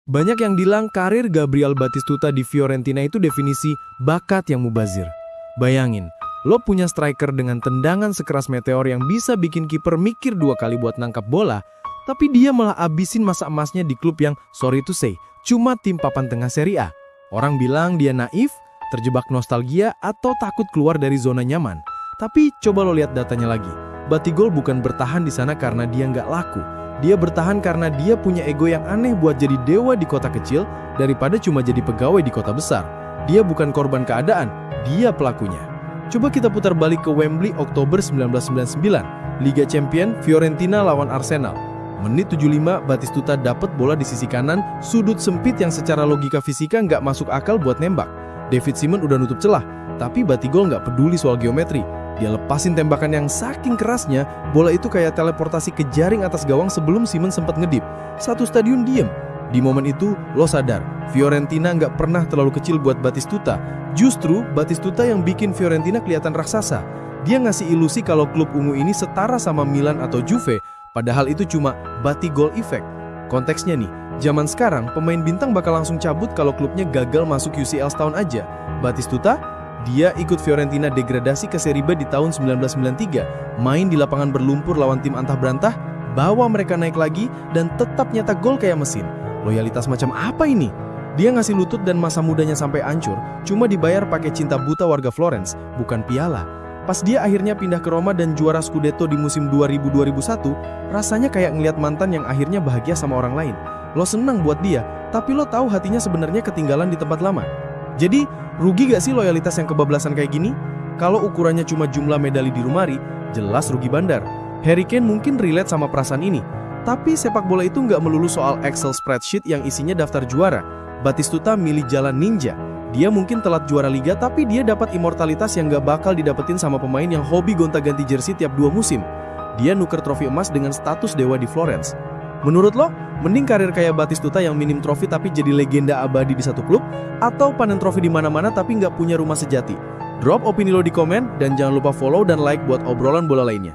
Banyak yang bilang karir Gabriel Batistuta di Fiorentina itu definisi bakat yang mubazir. Bayangin, lo punya striker dengan tendangan sekeras meteor yang bisa bikin kiper mikir 2 kali buat nangkap bola, tapi dia malah abisin masa emasnya di klub yang, sorry to say, cuma tim papan tengah Serie A. Orang bilang dia naif, terjebak nostalgia, atau takut keluar dari zona nyaman. Tapi coba lo lihat datanya lagi. Batigol bukan bertahan di sana karena dia nggak laku. Dia bertahan karena dia punya ego yang aneh buat jadi dewa di kota kecil daripada cuma jadi pegawai di kota besar. Dia bukan korban keadaan, dia pelakunya. Coba kita putar balik ke Wembley Oktober 1999, Liga Champion Fiorentina lawan Arsenal. Menit 75, Batistuta dapat bola di sisi kanan, sudut sempit yang secara logika fisika nggak masuk akal buat nembak. David Seaman udah nutup celah, tapi Batigol nggak peduli soal geometri. Dia lepasin tembakan yang saking kerasnya, bola itu kayak teleportasi ke jaring atas gawang sebelum Seaman sempat ngedip. Satu stadion diem. Di momen itu, lo sadar, Fiorentina nggak pernah terlalu kecil buat Batistuta. Justru, Batistuta yang bikin Fiorentina kelihatan raksasa. Dia ngasih ilusi kalau klub ungu ini setara sama Milan atau Juve, padahal itu cuma Batigol effect. Konteksnya nih, zaman sekarang pemain bintang bakal langsung cabut kalau klubnya gagal masuk UCL setahun aja. Batistuta, dia ikut Fiorentina degradasi ke Serie B di tahun 1993, main di lapangan berlumpur lawan tim antah berantah, bawa mereka naik lagi, dan tetap nyetak gol kayak mesin. Loyalitas macam apa ini? Dia ngasih lutut dan masa mudanya sampai hancur, cuma dibayar pakai cinta buta warga Florence, bukan piala. Pas dia akhirnya pindah ke Roma dan juara Scudetto di musim 2000-2001, rasanya kayak ngeliat mantan yang akhirnya bahagia sama orang lain. Lo senang buat dia, tapi lo tahu hatinya sebenarnya ketinggalan di tempat lama. Jadi, rugi gak sih loyalitas yang kebablasan kayak gini? Kalau ukurannya cuma jumlah medali di Rumari, jelas rugi bandar. Harry Kane mungkin relate sama perasaan ini. Tapi sepak bola itu nggak melulu soal Excel spreadsheet yang isinya daftar juara. Batistuta milih jalan ninja. Dia mungkin telat juara liga, tapi dia dapat immortalitas yang nggak bakal didapetin sama pemain yang hobi gonta-ganti jersey tiap 2 musim. Dia nuker trofi emas dengan status dewa di Florence. Menurut lo, mending karir kayak Batistuta yang minim trofi tapi jadi legenda abadi di satu klub, atau panen trofi di mana-mana tapi nggak punya rumah sejati? Drop opini lo di komen, dan jangan lupa follow dan like buat obrolan bola lainnya.